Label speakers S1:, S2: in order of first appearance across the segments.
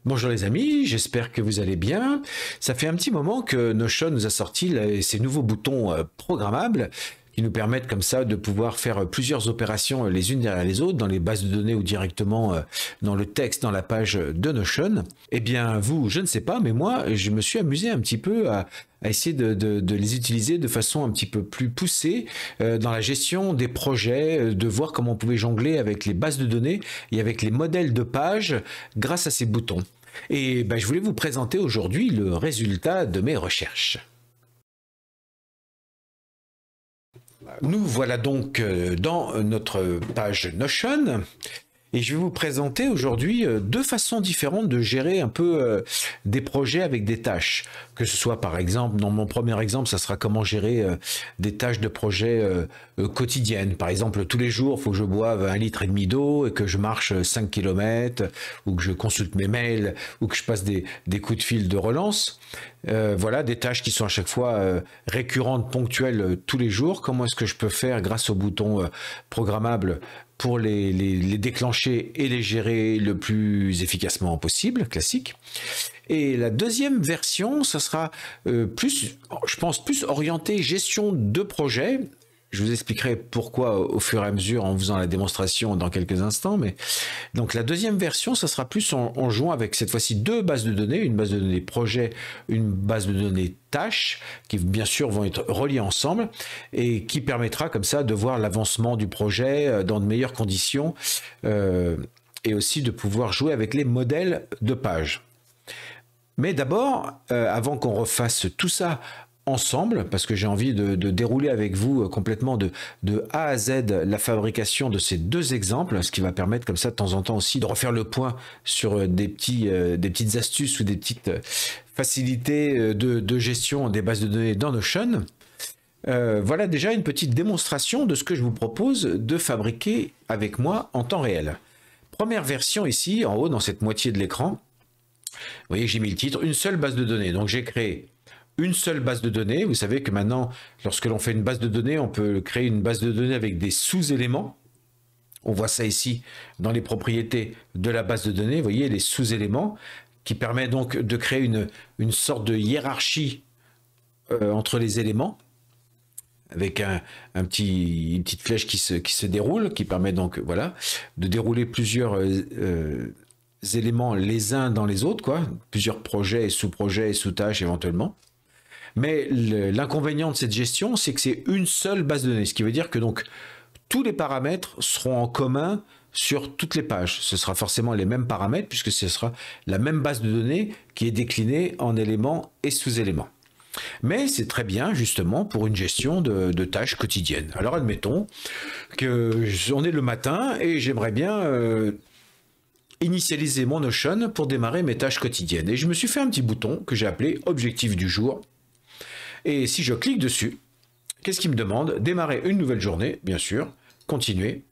S1: Bonjour les amis, j'espère que vous allez bien. Ça fait un petit moment que Notion nous a sorti ces nouveaux boutons programmables qui nous permettent comme ça de pouvoir faire plusieurs opérations les unes derrière les autres dans les bases de données ou directement dans le texte, dans la page de Notion. Eh bien vous, je ne sais pas, mais moi je me suis amusé un petit peu à essayer de les utiliser de façon un petit peu plus poussée dans la gestion des projets, de voir comment on pouvait jongler avec les bases de données et avec les modèles de pages grâce à ces boutons. Et je voulais vous présenter aujourd'hui le résultat de mes recherches. Nous voilà donc dans notre page Notion. Et je vais vous présenter aujourd'hui deux façons différentes de gérer un peu des projets avec des tâches. Que ce soit par exemple, dans mon premier exemple, ça sera comment gérer des tâches de projet quotidiennes. Par exemple, tous les jours, il faut que je boive 1,5 litre d'eau et que je marche 5 km, ou que je consulte mes mails, ou que je passe des coups de fil de relance. Voilà, des tâches qui sont à chaque fois récurrentes, ponctuelles tous les jours. Comment est-ce que je peux faire grâce au bouton programmable pour les déclencher et les gérer le plus efficacement possible, classique. Et la deuxième version, ça sera plus, je pense, plus orienté gestion de projet. Je vous expliquerai pourquoi au fur et à mesure en faisant la démonstration dans quelques instants. Mais donc la deuxième version, ça sera plus en jouant avec cette fois-ci deux bases de données, une base de données projet, une base de données tâches, qui bien sûr vont être reliées ensemble et qui permettra comme ça de voir l'avancement du projet dans de meilleures conditions et aussi de pouvoir jouer avec les modèles de pages. Mais d'abord, avant qu'on refasse tout ça ensemble, parce que j'ai envie de dérouler avec vous complètement de A à Z la fabrication de ces deux exemples, ce qui va permettre comme ça de temps en temps aussi de refaire le point sur des petites astuces ou des petites facilités de gestion des bases de données dans Notion. Voilà déjà une petite démonstration de ce que je vous propose de fabriquer avec moi en temps réel. Première version ici, en haut, dans cette moitié de l'écran. Vous voyez, j'ai mis le titre, une seule base de données. Donc j'ai créé une seule base de données. Vous savez que maintenant, lorsque l'on fait une base de données, on peut créer une base de données avec des sous-éléments. On voit ça ici dans les propriétés de la base de données. Vous voyez, les sous-éléments qui permet donc de créer une sorte de hiérarchie entre les éléments avec une petite flèche qui se déroule, qui permet donc voilà, de dérouler plusieurs éléments les uns dans les autres, quoi, plusieurs projets et sous-projets et sous-tâches éventuellement. Mais l'inconvénient de cette gestion, c'est que c'est une seule base de données, ce qui veut dire que donc tous les paramètres seront en commun sur toutes les pages. Ce sera forcément les mêmes paramètres puisque ce sera la même base de données qui est déclinée en éléments et sous-éléments. Mais c'est très bien justement pour une gestion de tâches quotidiennes. Alors admettons qu'on est le matin et j'aimerais bien initialiser mon Notion pour démarrer mes tâches quotidiennes. Et je me suis fait un petit bouton que j'ai appelé objectif du jour. Et si je clique dessus, qu'est-ce qu'il me demande? Démarrer une nouvelle journée, bien sûr, continuer.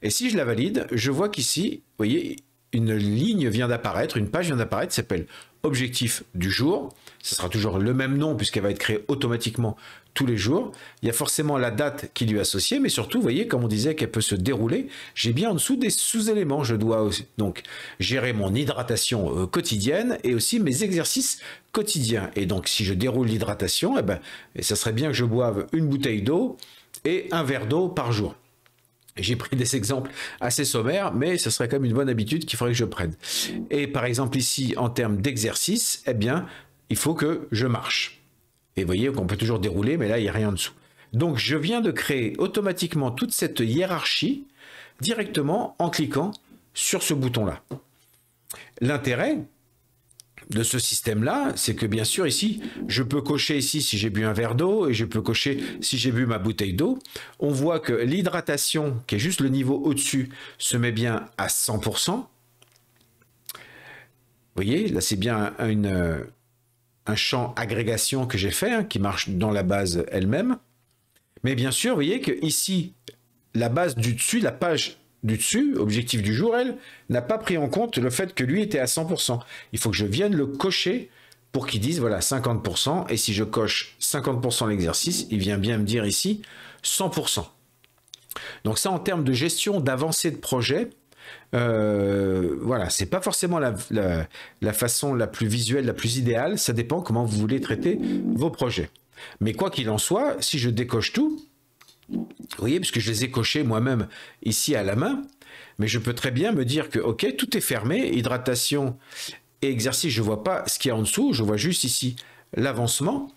S1: Et si je la valide, je vois qu'ici, vous voyez, une ligne vient d'apparaître, une page vient d'apparaître, s'appelle objectif du jour. Ce sera toujours le même nom puisqu'elle va être créée automatiquement tous les jours. Il y a forcément la date qui lui est associée, mais surtout, vous voyez, comme on disait qu'elle peut se dérouler, j'ai bien en dessous des sous-éléments. Je dois aussi, donc gérer mon hydratation quotidienne et aussi mes exercices quotidiens. Et donc, si je déroule l'hydratation, ça serait bien que je boive une bouteille d'eau et un verre d'eau par jour. J'ai pris des exemples assez sommaires, mais ce serait quand même une bonne habitude qu'il faudrait que je prenne. Et par exemple ici, en termes d'exercice, eh bien, il faut que je marche. Et vous voyez qu'on peut toujours dérouler, mais là, il n'y a rien en dessous. Donc, je viens de créer automatiquement toute cette hiérarchie directement en cliquant sur ce bouton-là. L'intérêt de ce système-là, c'est que bien sûr ici, je peux cocher ici si j'ai bu un verre d'eau et je peux cocher si j'ai bu ma bouteille d'eau. On voit que l'hydratation, qui est juste le niveau au-dessus, se met bien à 100%. Vous voyez, là c'est bien un champ agrégation que j'ai fait, qui marche dans la base elle-même. Mais bien sûr, vous voyez que ici, la base du dessus, la page du dessus, objectif du jour, elle, n'a pas pris en compte le fait que lui était à 100%. Il faut que je vienne le cocher pour qu'il dise, voilà, 50%. Et si je coche 50% l'exercice, il vient bien me dire ici 100%. Donc ça, en termes de gestion d'avancée de projet, Voilà, c'est pas forcément la façon la plus visuelle, la plus idéale. Ça dépend comment vous voulez traiter vos projets. Mais quoi qu'il en soit, si je décoche tout, vous voyez, puisque je les ai cochés moi-même ici à la main, mais je peux très bien me dire que, ok, tout est fermé, hydratation et exercice, je ne vois pas ce qu'il y a en dessous, je vois juste ici l'avancement.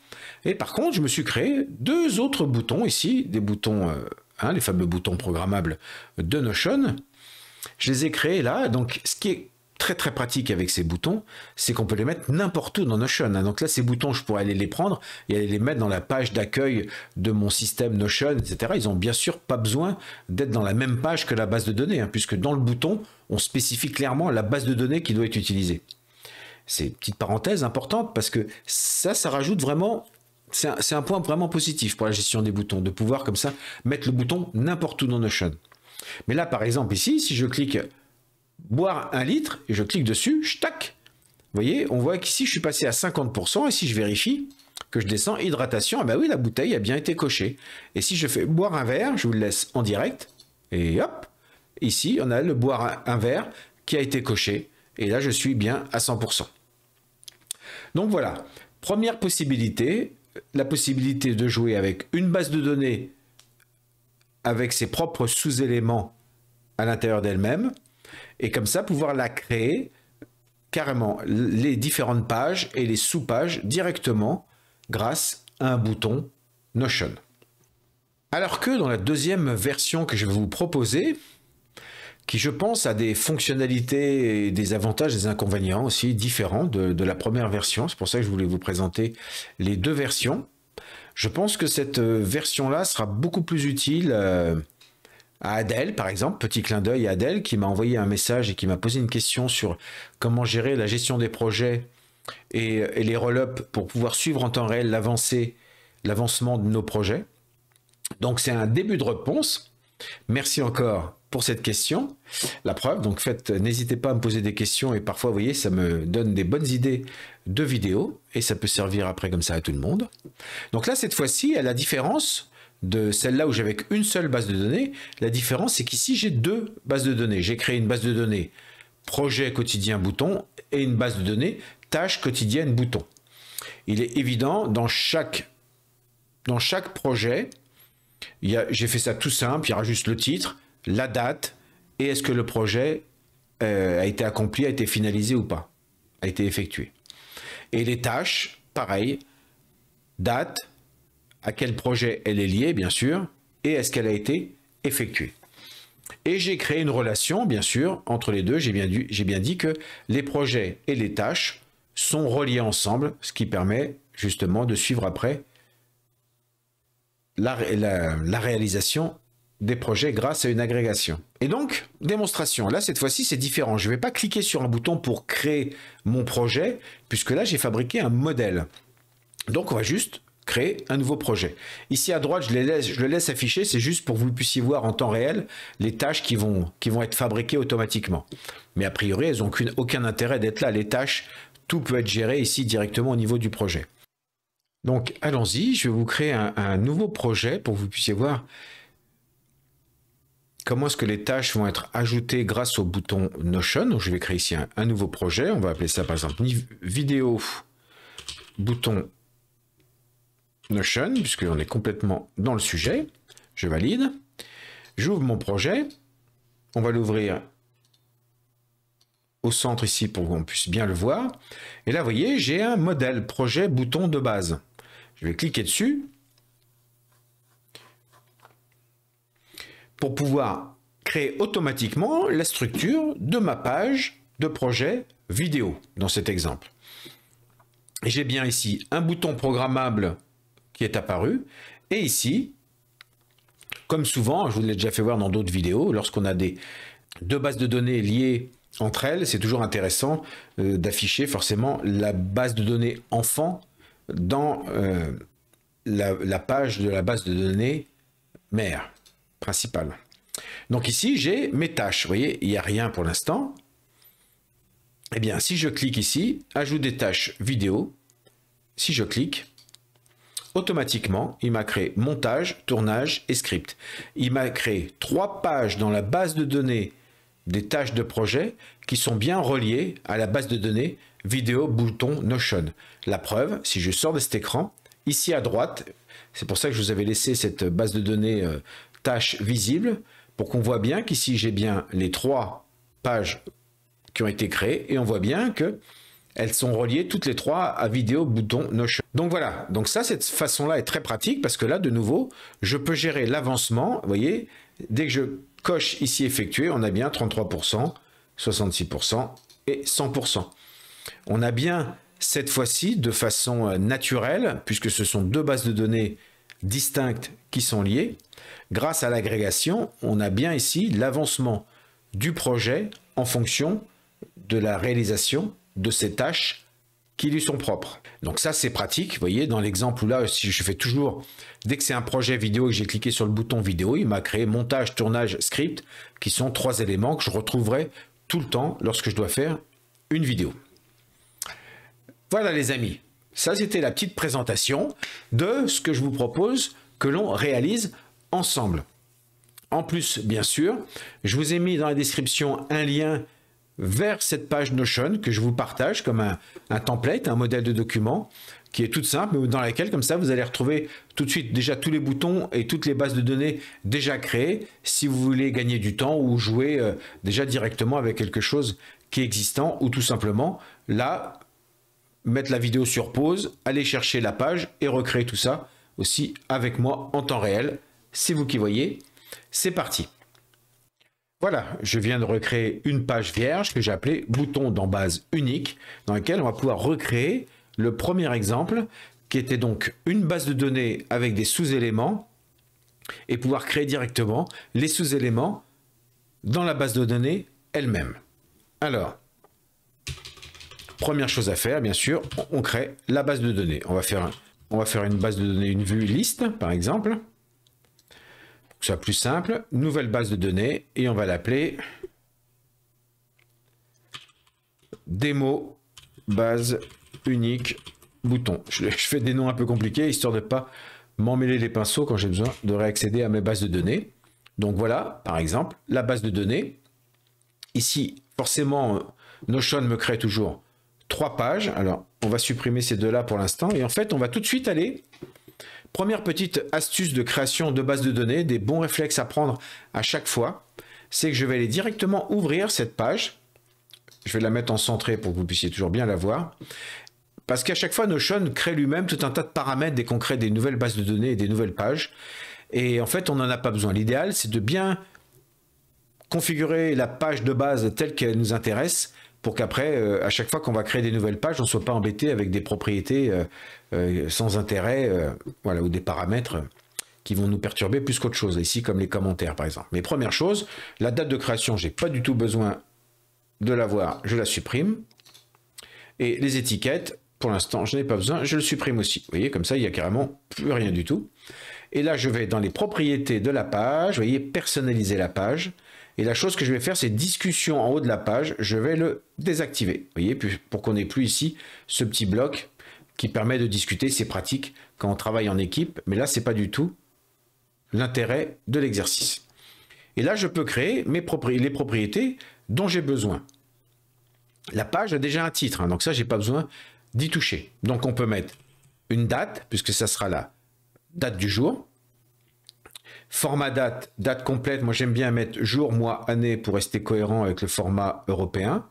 S1: Et par contre, je me suis créé deux autres boutons ici, des boutons, les fameux boutons programmables de Notion. Je les ai créés là, donc ce qui est très très pratique avec ces boutons, c'est qu'on peut les mettre n'importe où dans Notion. Donc là, ces boutons, je pourrais aller les prendre et aller les mettre dans la page d'accueil de mon système Notion, etc. Ils n'ont bien sûr pas besoin d'être dans la même page que la base de données, puisque dans le bouton, on spécifie clairement la base de données qui doit être utilisée. C'est une petite parenthèse importante parce que ça rajoute vraiment... C'est un point vraiment positif pour la gestion des boutons, de pouvoir comme ça mettre le bouton n'importe où dans Notion. Mais là, par exemple, ici, si je clique boire 1 litre et je clique dessus, tac, vous voyez, on voit qu'ici, je suis passé à 50%. Et si je vérifie que je descends hydratation, ben oui, la bouteille a bien été cochée. Et si je fais boire un verre, je vous le laisse en direct, et hop, ici, on a le boire un verre qui a été coché. Et là, je suis bien à 100%. Donc voilà, première possibilité, la possibilité de jouer avec une base de données avec ses propres sous-éléments à l'intérieur d'elle-même, et comme ça pouvoir la créer carrément les différentes pages et les sous-pages directement grâce à un bouton Notion. Alors que dans la deuxième version que je vais vous proposer, qui je pense a des fonctionnalités et des avantages et des inconvénients aussi différents de la première version, c'est pour ça que je voulais vous présenter les deux versions. Je pense que cette version-là sera beaucoup plus utile à Adèle, par exemple, petit clin d'œil à Adèle, qui m'a envoyé un message et qui m'a posé une question sur comment gérer la gestion des projets et les roll-ups pour pouvoir suivre en temps réel l'avancement de nos projets. Donc c'est un début de réponse. Merci encore pour cette question. La preuve, donc n'hésitez pas à me poser des questions et parfois, vous voyez, ça me donne des bonnes idées de vidéos et ça peut servir après comme ça à tout le monde. Donc là, cette fois-ci, à la différence de celle-là où j'avais une seule base de données, la différence, c'est qu'ici, j'ai deux bases de données. J'ai créé une base de données projet quotidien bouton et une base de données tâche quotidienne bouton. Il est évident, dans chaque projet, j'ai fait ça tout simple, il y aura juste le titre, la date, et est-ce que le projet a été accompli, a été finalisé ou pas, a été effectué. Et les tâches, pareil, date, à quel projet elle est liée, bien sûr, et est-ce qu'elle a été effectuée. Et j'ai créé une relation, bien sûr, entre les deux. J'ai bien dit que les projets et les tâches sont reliés ensemble, ce qui permet justement de suivre après la réalisation des projets grâce à une agrégation. Et donc, démonstration. Là, cette fois-ci, c'est différent. Je ne vais pas cliquer sur un bouton pour créer mon projet, puisque là, j'ai fabriqué un modèle. Donc, on va juste créer un nouveau projet. Ici à droite, je le laisse afficher, c'est juste pour que vous puissiez voir en temps réel les tâches qui vont être fabriquées automatiquement. Mais a priori, elles n'ont aucun intérêt d'être là. Les tâches, tout peut être géré ici directement au niveau du projet. Donc, allons-y, je vais vous créer un nouveau projet pour que vous puissiez voir comment est-ce que les tâches vont être ajoutées grâce au bouton Notion. Donc, je vais créer ici un nouveau projet. On va appeler ça par exemple vidéo bouton Notion, puisqu'on est complètement dans le sujet. Je valide. J'ouvre mon projet. On va l'ouvrir au centre ici pour qu'on puisse bien le voir. Et là, vous voyez, j'ai un modèle projet bouton de base. Je vais cliquer dessus pour pouvoir créer automatiquement la structure de ma page de projet vidéo dans cet exemple. Et j'ai bien ici un bouton programmable qui est apparu. Et ici, comme souvent, je vous l'ai déjà fait voir dans d'autres vidéos, lorsqu'on a deux bases de données liées entre elles, c'est toujours intéressant d'afficher forcément la base de données enfant dans la page de la base de données mère principale. Donc ici, j'ai mes tâches. Vous voyez, il n'y a rien pour l'instant. Eh bien, si je clique ici, ajoute des tâches vidéo, si je clique, automatiquement, il m'a créé montage, tournage et script. Il m'a créé 3 pages dans la base de données des tâches de projet qui sont bien reliées à la base de données vidéo bouton Notion. La preuve, si je sors de cet écran, ici à droite, c'est pour ça que je vous avais laissé cette base de données tâches visible, pour qu'on voit bien qu'ici j'ai bien les 3 pages qui ont été créées, et on voit bien que elles sont reliées toutes les 3 à vidéo bouton Notion. Donc voilà, donc ça, cette façon-là est très pratique parce que là, de nouveau, je peux gérer l'avancement. Vous voyez, dès que je coche ici effectuer, on a bien 33%, 66% et 100%. On a bien cette fois-ci de façon naturelle, puisque ce sont 2 bases de données distinctes qui sont liées. Grâce à l'agrégation, on a bien ici l'avancement du projet en fonction de la réalisation de ces tâches qui lui sont propres. Donc ça, c'est pratique. Vous voyez, dans l'exemple où là, si je fais toujours, dès que c'est un projet vidéo et que j'ai cliqué sur le bouton vidéo, il m'a créé montage, tournage, script, qui sont 3 éléments que je retrouverai tout le temps lorsque je dois faire une vidéo. Voilà les amis, ça c'était la petite présentation de ce que je vous propose que l'on réalise ensemble. En plus, bien sûr, je vous ai mis dans la description un lien vers cette page Notion que je vous partage comme un template, un modèle de document qui est toute simple, mais dans laquelle, comme ça, vous allez retrouver tout de suite déjà tous les boutons et toutes les bases de données déjà créées si vous voulez gagner du temps ou jouer déjà directement avec quelque chose qui est existant ou tout simplement, là, mettre la vidéo sur pause, aller chercher la page et recréer tout ça aussi avec moi en temps réel. C'est vous qui voyez. C'est parti. Voilà, je viens de recréer une page vierge que j'ai appelée bouton d'embase unique, dans laquelle on va pouvoir recréer le premier exemple, qui était donc une base de données avec des sous-éléments, et pouvoir créer directement les sous-éléments dans la base de données elle-même. Alors, première chose à faire, bien sûr, on crée la base de données. On va faire une base de données, une vue liste, par exemple. Pour que ce soit plus simple, nouvelle base de données, et on va l'appeler démo base unique bouton. Je fais des noms un peu compliqués, histoire de ne pas m'emmêler les pinceaux quand j'ai besoin de réaccéder à mes bases de données. Donc voilà, par exemple, la base de données. Ici, forcément, Notion me crée toujours 3 pages. Alors, on va supprimer ces 2-là pour l'instant. Et en fait, on va tout de suite aller. Première petite astuce de création de base de données, des bons réflexes à prendre à chaque fois, c'est que je vais aller directement ouvrir cette page. Je vais la mettre en centré pour que vous puissiez toujours bien la voir. Parce qu'à chaque fois, Notion crée lui-même tout un tas de paramètres dès qu'on crée des nouvelles bases de données et des nouvelles pages. Et en fait, on n'en a pas besoin. L'idéal, c'est de bien configurer la page de base telle qu'elle nous intéresse pour qu'après, à chaque fois qu'on va créer des nouvelles pages, on ne soit pas embêté avec des propriétés sans intérêt, voilà, ou des paramètres qui vont nous perturber plus qu'autre chose, ici comme les commentaires par exemple. Mais première chose, la date de création, je n'ai pas du tout besoin de l'avoir, je la supprime. Et les étiquettes, pour l'instant, je n'ai pas besoin, je le supprime aussi. Vous voyez, comme ça, il n'y a carrément plus rien du tout. Et là, je vais dans les propriétés de la page, vous voyez, personnaliser la page. Et la chose que je vais faire, c'est discussion en haut de la page, je vais le désactiver. Vous voyez, pour qu'on n'ait plus ici ce petit bloc qui permet de discuter, c'est pratique quand on travaille en équipe, mais là, ce n'est pas du tout l'intérêt de l'exercice. Et là, je peux créer les propriétés dont j'ai besoin. La page a déjà un titre, hein, donc ça, je n'ai pas besoin d'y toucher. Donc, on peut mettre une date, puisque ça sera la date du jour. Format date, date complète, moi j'aime bien mettre jour, mois, année pour rester cohérent avec le format européen.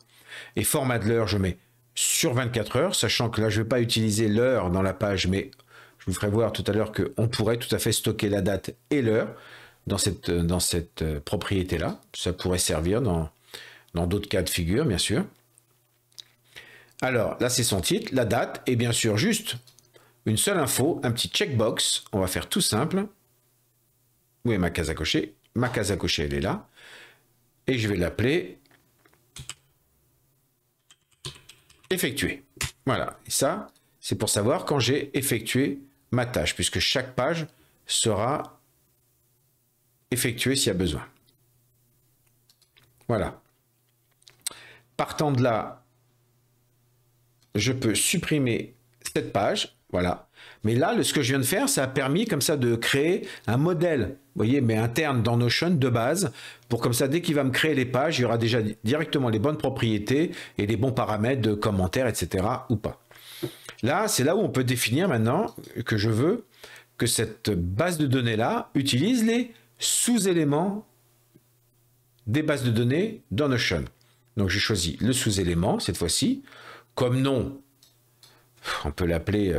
S1: Et format de l'heure, je mets sur 24 heures, sachant que là je ne vais pas utiliser l'heure dans la page, mais je vous ferai voir tout à l'heure qu'on pourrait tout à fait stocker la date et l'heure dans cette propriété-là. Ça pourrait servir dans d'autres cas de figure, bien sûr. Alors là c'est son titre, la date, et bien sûr juste une seule info, un petit checkbox, on va faire tout simple. Où est ma case à cocher? Ma case à cocher, elle est là. Et je vais l'appeler effectuer. Voilà. Et ça, c'est pour savoir quand j'ai effectué ma tâche, puisque chaque page sera effectuée s'il y a besoin. Voilà. Partant de là, je peux supprimer cette page. Voilà. Mais là, ce que je viens de faire, ça a permis comme ça de créer un modèle voyez, mais interne dans Notion de base, pour comme ça, dès qu'il va me créer les pages, il y aura déjà directement les bonnes propriétés et les bons paramètres de commentaires, etc. ou pas. Là, c'est là où on peut définir maintenant que je veux que cette base de données-là utilise les sous-éléments des bases de données dans Notion. Donc, je choisis le sous-élément, cette fois-ci. Comme nom, on peut l'appeler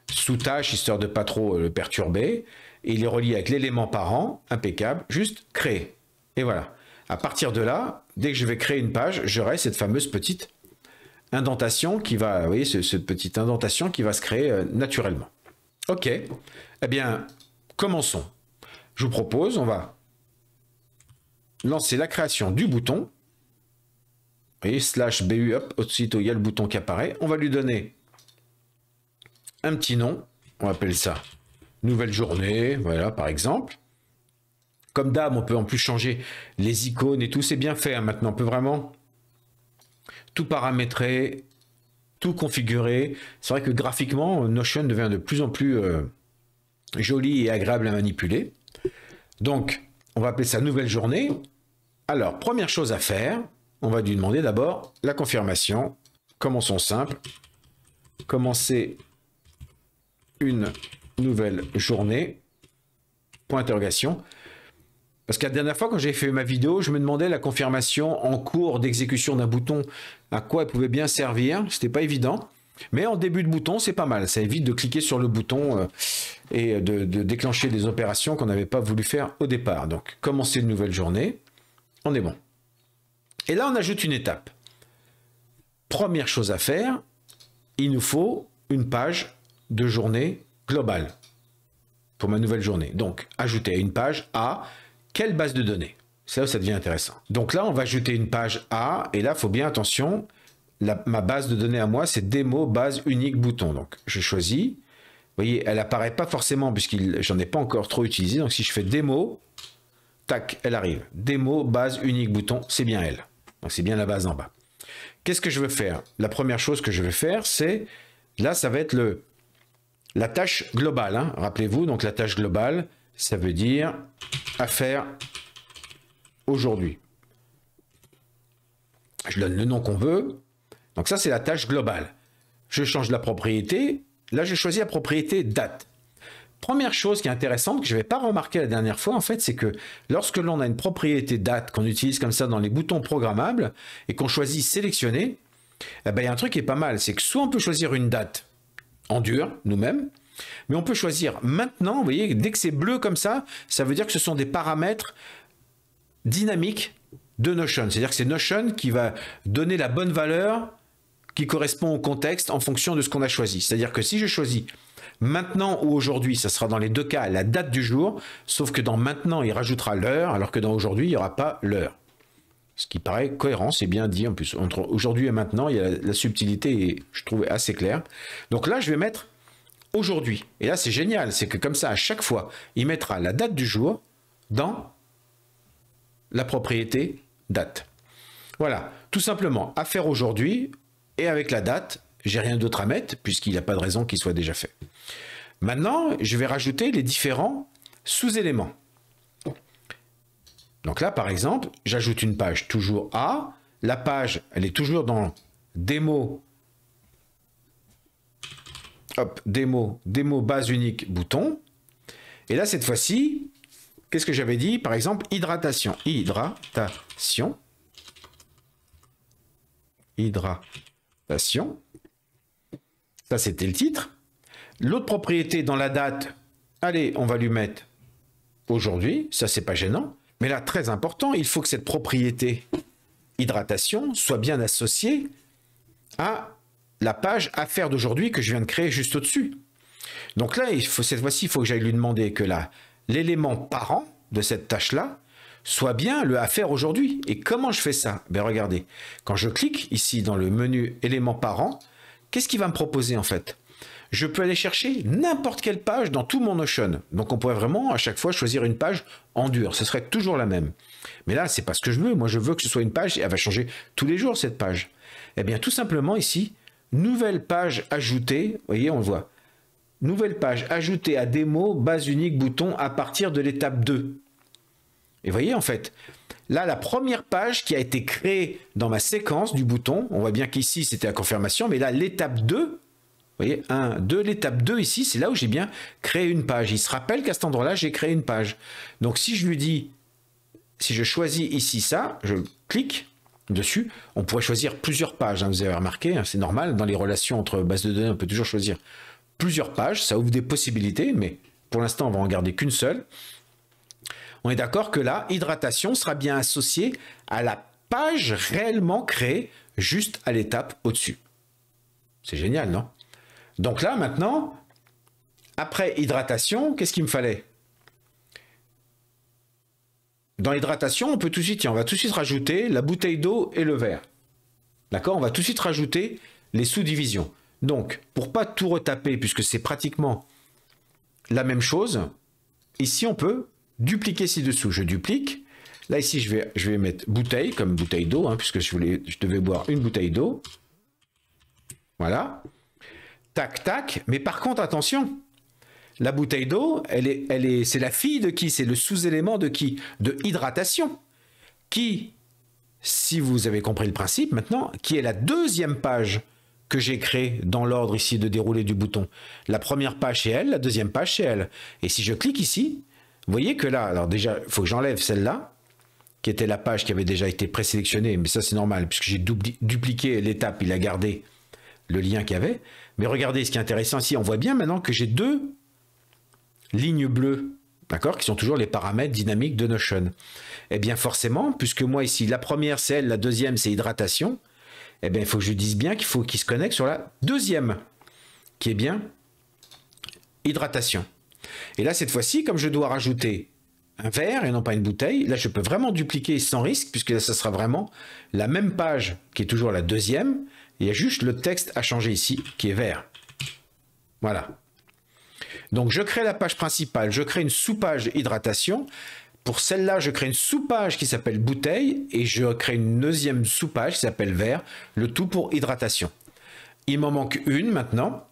S1: sous-tâche, histoire de ne pas trop le perturber. Et il est relié avec l'élément parent, impeccable, juste créer. Et voilà. À partir de là, dès que je vais créer une page, j'aurai cette fameuse petite indentation qui va, vous voyez, cette petite indentation qui va se créer naturellement. Ok. Eh bien, commençons. Je vous propose, on va lancer la création du bouton. Vous voyez, /BU, hop, aussitôt il y a le bouton qui apparaît. On va lui donner un petit nom. On appelle ça nouvelle journée, voilà, par exemple. Comme d'hab, on peut en plus changer les icônes et tout. C'est bien fait, hein, maintenant. On peut vraiment tout paramétrer, tout configurer. C'est vrai que graphiquement, Notion devient de plus en plus joli et agréable à manipuler. Donc, on va appeler ça nouvelle journée. Alors, première chose à faire, on va lui demander d'abord la confirmation. Commençons simple. Commencer une nouvelle journée. Point d'interrogation. Parce que la dernière fois, quand j'ai fait ma vidéo, je me demandais la confirmation en cours d'exécution d'un bouton, à quoi elle pouvait bien servir. C'était pas évident. Mais en début de bouton, c'est pas mal. Ça évite de cliquer sur le bouton et de déclencher des opérations qu'on n'avait pas voulu faire au départ. Donc, commencer une nouvelle journée. On est bon. Et là, on ajoute une étape. Première chose à faire, il nous faut une page de journée globale pour ma nouvelle journée. Donc, ajouter une page à quelle base de données? C'est là où ça devient intéressant. Donc là, on va ajouter une page A, et là, il faut bien attention, ma base de données à moi, c'est démo base unique bouton. Donc, je choisis. Vous voyez, elle apparaît pas forcément puisque j'en ai pas encore trop utilisé. Donc, si je fais démo, tac, elle arrive. Démo base unique bouton, c'est bien elle. Donc, c'est bien la base en bas. Qu'est-ce que je veux faire? La première chose que je vais faire, c'est, là, ça va être la tâche globale. Hein. Rappelez-vous, donc la tâche globale, ça veut dire à faire aujourd'hui. Je donne le nom qu'on veut. Donc ça, c'est la tâche globale. Je change la propriété. Là, je choisis la propriété date. Première chose qui est intéressante, que je n'avais pas remarqué la dernière fois, en fait, c'est que lorsque l'on a une propriété date qu'on utilise comme ça dans les boutons programmables et qu'on choisit sélectionner, eh ben, il y a un truc qui est pas mal, c'est que soit on peut choisir une date en dur, nous-mêmes, mais on peut choisir maintenant, vous voyez, dès que c'est bleu comme ça veut dire que ce sont des paramètres dynamiques de Notion. C'est-à-dire que c'est Notion qui va donner la bonne valeur qui correspond au contexte en fonction de ce qu'on a choisi. C'est-à-dire que si je choisis maintenant ou aujourd'hui, ça sera dans les deux cas la date du jour, sauf que dans maintenant, il rajoutera l'heure, alors que dans aujourd'hui, il n'y aura pas l'heure. Ce qui paraît cohérent, c'est bien dit. En plus, entre aujourd'hui et maintenant, il y a la subtilité, et je trouve assez clair. Donc là, je vais mettre aujourd'hui. Et là, c'est génial. C'est que comme ça, à chaque fois, il mettra la date du jour dans la propriété date. Voilà, tout simplement, à faire aujourd'hui, et avec la date, j'ai rien d'autre à mettre, puisqu'il n'y a pas de raison qu'il soit déjà fait. Maintenant, je vais rajouter les différents sous-éléments. Donc là, par exemple, j'ajoute une page toujours A. La page, elle est toujours dans démo. Hop, démo base unique bouton. Et là, cette fois-ci, qu'est-ce que j'avais dit? Par exemple, hydratation. Hydratation. Ça, c'était le titre. L'autre propriété dans la date, allez, on va lui mettre aujourd'hui. Ça, c'est pas gênant. Mais là, très important, il faut que cette propriété hydratation soit bien associée à la page affaires d'aujourd'hui que je viens de créer juste au-dessus. Donc là, cette fois-ci, il faut que j'aille lui demander que l'élément parent de cette tâche-là soit bien le affaire aujourd'hui. Et comment je fais ça? Ben regardez, quand je clique ici dans le menu éléments parent, qu'est-ce qu'il va me proposer en fait? Je peux aller chercher n'importe quelle page dans tout mon Notion. Donc on pourrait vraiment à chaque fois choisir une page en dur. Ce serait toujours la même. Mais là, c'est pas ce que je veux. Moi, je veux que ce soit une page et elle va changer tous les jours cette page. Eh bien, tout simplement ici, nouvelle page ajoutée. Vous voyez, on le voit. nouvelle page, ajouter à démo, base unique, bouton à partir de l'étape 2. Et vous voyez en fait, là la première page qui a été créée dans ma séquence du bouton, on voit bien qu'ici c'était la confirmation, mais là l'étape 2, vous voyez, 1, 2, l'étape 2 ici, c'est là où j'ai bien créé une page. Il se rappelle qu'à cet endroit-là, j'ai créé une page. Donc si je lui dis, si je choisis ici ça, je clique dessus, on pourrait choisir plusieurs pages, hein, vous avez remarqué, hein, c'est normal, dans les relations entre bases de données, on peut toujours choisir plusieurs pages, ça ouvre des possibilités, mais pour l'instant, on va en garder qu'une seule. On est d'accord que là, hydratation sera bien associée à la page réellement créée juste à l'étape au-dessus. C'est génial, non? Donc là, maintenant, après hydratation, qu'est-ce qu'il me fallait? Dans l'hydratation, on peut tout de suite, tiens, on va tout de suite rajouter la bouteille d'eau et le verre. D'accord? On va tout de suite rajouter les sous-divisions. Donc, pour pas tout retaper, puisque c'est pratiquement la même chose, ici, on peut dupliquer ci-dessous. Je duplique. Là, ici, je vais mettre bouteille, comme bouteille d'eau, hein, puisque je devais boire une bouteille d'eau. Voilà. Tac, tac. Mais par contre, attention, la bouteille d'eau, c'est la fille de qui? C'est le sous-élément de qui? De hydratation. Qui, si vous avez compris le principe maintenant, qui est la deuxième page que j'ai créée dans l'ordre ici de déroulé du bouton. La première page chez elle, la deuxième page chez elle. Et si je clique ici, vous voyez que là, alors déjà, il faut que j'enlève celle-là, qui était la page qui avait déjà été présélectionnée, mais ça c'est normal, puisque j'ai dupliqué l'étape, il a gardé le lien qu'il y avait. Mais regardez, ce qui est intéressant ici, on voit bien maintenant que j'ai deux lignes bleues, d'accord, qui sont toujours les paramètres dynamiques de Notion. Eh bien forcément, puisque moi ici, la première c'est elle, la deuxième c'est hydratation, eh bien il faut que je dise bien qu'il faut qu'il se connecte sur la deuxième, qui est bien hydratation. Et là, cette fois-ci, comme je dois rajouter un verre et non pas une bouteille, là, je peux vraiment dupliquer sans risque, puisque là, ça sera vraiment la même page qui est toujours la deuxième. Il y a juste le texte à changer ici, qui est vert. Voilà. Donc, je crée la page principale, je crée une sous-page hydratation. Pour celle-là, je crée une sous-page qui s'appelle bouteille et je crée une deuxième sous-page qui s'appelle verre, le tout pour hydratation. Il m'en manque une maintenant.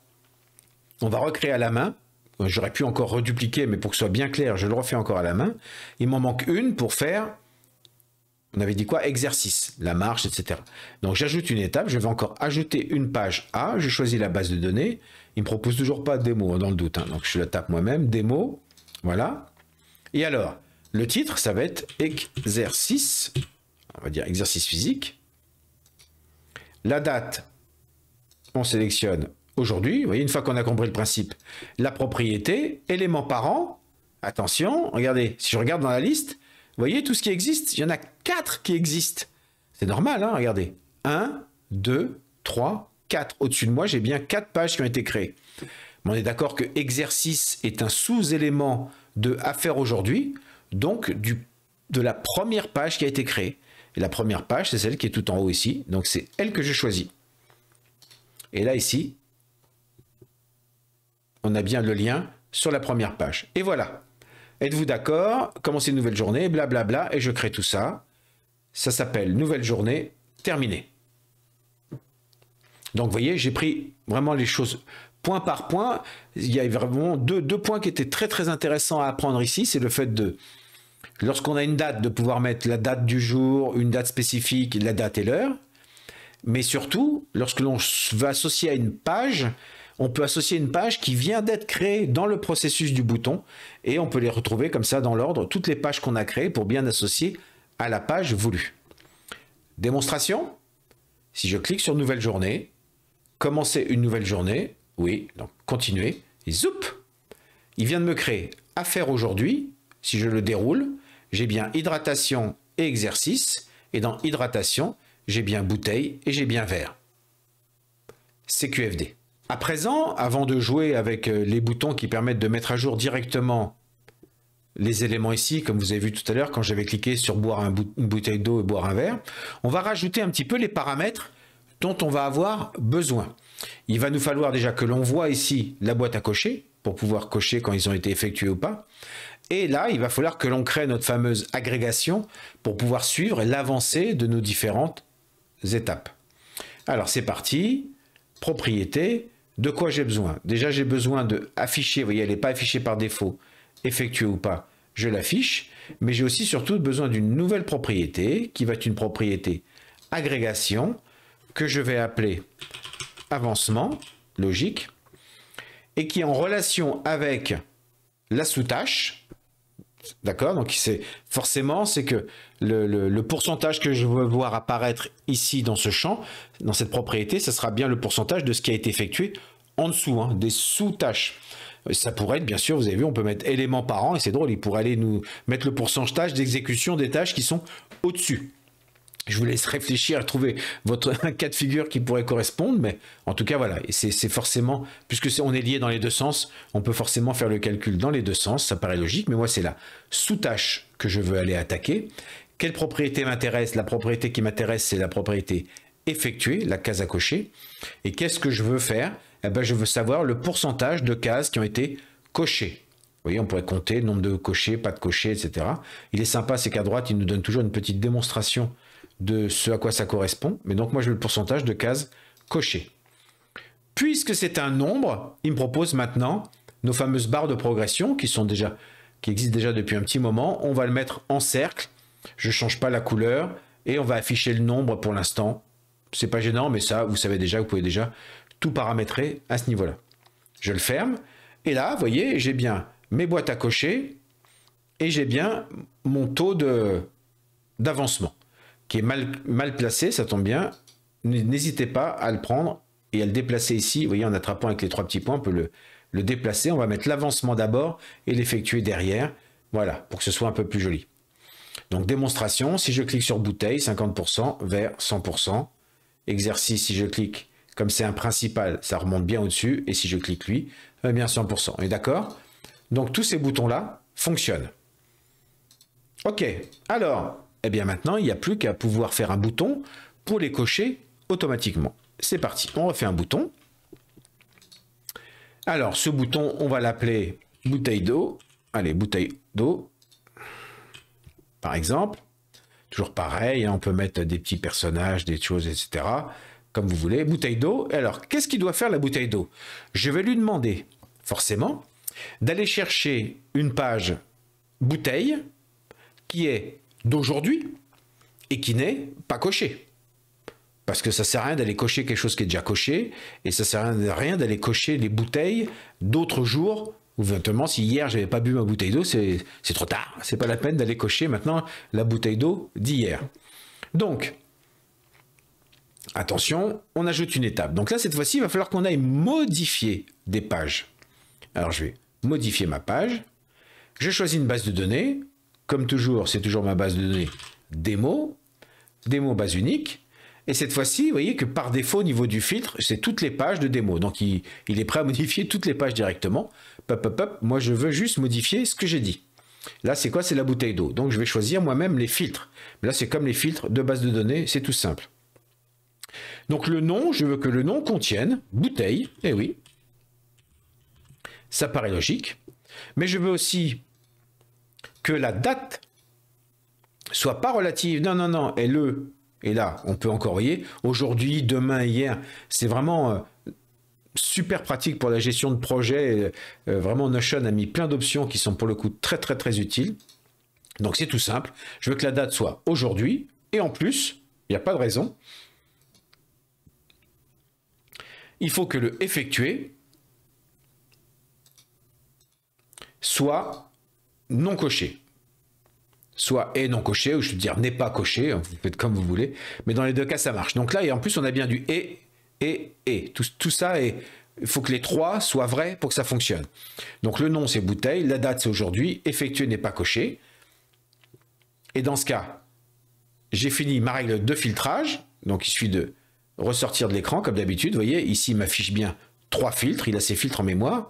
S1: On va recréer à la main. J'aurais pu encore redupliquer, mais pour que ce soit bien clair, je le refais encore à la main. Il m'en manque une pour faire, on avait dit quoi? Exercice, la marche, etc. Donc j'ajoute une étape, je vais encore ajouter une page A, je choisis la base de données. Il ne me propose toujours pas de démo, dans le doute, hein. Donc je la tape moi-même, démo, voilà. Et alors, le titre, ça va être exercice, on va dire exercice physique. La date, on sélectionne aujourd'hui, vous voyez, une fois qu'on a compris le principe, la propriété, éléments parents, attention, regardez, si je regarde dans la liste, vous voyez tout ce qui existe, il y en a 4 qui existent. C'est normal, hein, regardez. 1, 2, 3, 4. Au-dessus de moi, j'ai bien 4 pages qui ont été créées. Mais on est d'accord que exercice est un sous-élément de à faire aujourd'hui, donc de la première page qui a été créée. Et la première page, c'est celle qui est tout en haut ici, donc c'est elle que j'ai choisie. Et là, ici, on a bien le lien sur la première page. Et voilà. Êtes-vous d'accord? Commencez une nouvelle journée, blablabla, et je crée tout ça. Ça s'appelle nouvelle journée, terminée. Donc, vous voyez, j'ai pris vraiment les choses point par point. Il y a vraiment deux points qui étaient très, très intéressants à apprendre ici. C'est le fait de, lorsqu'on a une date, de pouvoir mettre la date du jour, une date spécifique, la date et l'heure. Mais surtout, lorsque l'on va associer à une page, on peut associer une page qui vient d'être créée dans le processus du bouton et on peut les retrouver comme ça dans l'ordre, toutes les pages qu'on a créées pour bien associer à la page voulue. Démonstration, si je clique sur nouvelle journée, commencer une nouvelle journée, oui, donc continuer, et zoup, il vient de me créer à faire aujourd'hui, si je le déroule, j'ai bien hydratation et exercice, et dans hydratation, j'ai bien bouteille et j'ai bien verre. CQFD. À présent, avant de jouer avec les boutons qui permettent de mettre à jour directement les éléments ici, comme vous avez vu tout à l'heure quand j'avais cliqué sur boire une bouteille d'eau et boire un verre, on va rajouter un petit peu les paramètres dont on va avoir besoin. Il va nous falloir déjà que l'on voit ici la boîte à cocher, pour pouvoir cocher quand ils ont été effectués ou pas. Et là, il va falloir que l'on crée notre fameuse agrégation pour pouvoir suivre l'avancée de nos différentes étapes. Alors c'est parti, propriété, De quoi j'ai besoin? Déjà, j'ai besoin de afficher, vous voyez, elle n'est pas affichée par défaut, effectuée ou pas, je l'affiche, mais j'ai aussi surtout besoin d'une nouvelle propriété, qui va être une propriété agrégation, que je vais appeler avancement, logique, et qui est en relation avec la sous-tâche, d'accord? Donc forcément, c'est que le pourcentage que je veux voir apparaître ici dans ce champ, dans cette propriété, ce sera bien le pourcentage de ce qui a été effectué en dessous, hein, des sous-tâches. Ça pourrait être, bien sûr, vous avez vu, on peut mettre éléments par an, et c'est drôle, il pourrait aller nous mettre le pourcentage d'exécution des tâches qui sont au-dessus. Je vous laisse réfléchir à trouver votre cas de figure qui pourrait correspondre, mais en tout cas, voilà, c'est forcément, puisque on est lié dans les deux sens, on peut forcément faire le calcul dans les deux sens, ça paraît logique, mais moi, c'est la sous-tâche que je veux aller attaquer. Quelle propriété m'intéresse? La propriété qui m'intéresse, c'est la propriété effectuée, la case à cocher. Et qu'est-ce que je veux faire? Eh ben, je veux savoir le pourcentage de cases qui ont été cochées. Vous voyez, on pourrait compter le nombre de cochés, pas de cochés, etc. Il est sympa, c'est qu'à droite, il nous donne toujours une petite démonstration de ce à quoi ça correspond. Mais donc, moi, je veux le pourcentage de cases cochées. Puisque c'est un nombre, il me propose maintenant nos fameuses barres de progression qui existent déjà depuis un petit moment. On va le mettre en cercle. Je ne change pas la couleur et on va afficher le nombre pour l'instant. C'est pas gênant, mais ça, vous savez déjà, vous pouvez déjà tout paramétrer à ce niveau-là. Je le ferme. Et là, vous voyez, j'ai bien mes boîtes à cocher et j'ai bien mon taux d'avancement qui est mal placé, ça tombe bien. N'hésitez pas à le prendre et à le déplacer ici. Vous voyez, en attrapant avec les trois petits points, on peut le déplacer. On va mettre l'avancement d'abord et l'effectuer derrière. Voilà, pour que ce soit un peu plus joli. Donc, démonstration, si je clique sur bouteille, 50% vers 100%. Exercice, si je clique, comme c'est un principal, ça remonte bien au-dessus. Et si je clique lui, bien 100%. On est d'accord? Donc, tous ces boutons-là fonctionnent. OK, alors, eh bien maintenant, il n'y a plus qu'à pouvoir faire un bouton pour les cocher automatiquement. C'est parti, on refait un bouton. Alors, ce bouton, on va l'appeler bouteille d'eau. Allez, bouteille d'eau, par exemple. Toujours pareil, hein, on peut mettre des petits personnages, des choses, etc. Comme vous voulez. Bouteille d'eau. Alors, qu'est-ce qu'il doit faire la bouteille d'eau? Je vais lui demander, forcément, d'aller chercher une page bouteille qui est d'aujourd'hui et qui n'est pas cochée. Parce que ça ne sert à rien d'aller cocher quelque chose qui est déjà coché, et ça ne sert à rien d'aller cocher les bouteilles d'autres jours, ou éventuellement si hier je n'avais pas bu ma bouteille d'eau, c'est trop tard, c'est pas la peine d'aller cocher maintenant la bouteille d'eau d'hier. Donc, attention, on ajoute une étape. Donc là, cette fois-ci, il va falloir qu'on aille modifier des pages. Alors je vais modifier ma page, je choisis une base de données, comme toujours, c'est toujours ma base de données démo, base unique. Et cette fois-ci, vous voyez que par défaut, au niveau du filtre, c'est toutes les pages de démo. Donc, il est prêt à modifier toutes les pages directement. Pop, pop, pop. Moi, je veux juste modifier ce que j'ai dit. Là, c'est quoi? C'est la bouteille d'eau. Donc, je vais choisir moi-même les filtres. Mais là, c'est comme les filtres de base de données. C'est tout simple. Donc, le nom, je veux que le nom contienne bouteille. Eh oui. Ça paraît logique. Mais je veux aussi que la date soit pas relative. Non, non, non. Et là, on peut encore, voyez, aujourd'hui, demain, hier, c'est vraiment super pratique pour la gestion de projet. Vraiment, Notion a mis plein d'options qui sont pour le coup très, très, très utiles. Donc, c'est tout simple. Je veux que la date soit aujourd'hui. Et en plus, il n'y a pas de raison. Il faut que le effectué soit non coché. Soit est non coché, ou je veux dire n'est pas coché, vous faites comme vous voulez, mais dans les deux cas ça marche. Donc là, et en plus on a bien du et. Tout ça, il faut que les trois soient vrais pour que ça fonctionne. Donc le nom c'est bouteille, la date c'est aujourd'hui, effectué n'est pas coché. Et dans ce cas, j'ai fini ma règle de filtrage, donc il suffit de ressortir de l'écran comme d'habitude, vous voyez, ici il m'affiche bien 3 filtres, il a ses filtres en mémoire,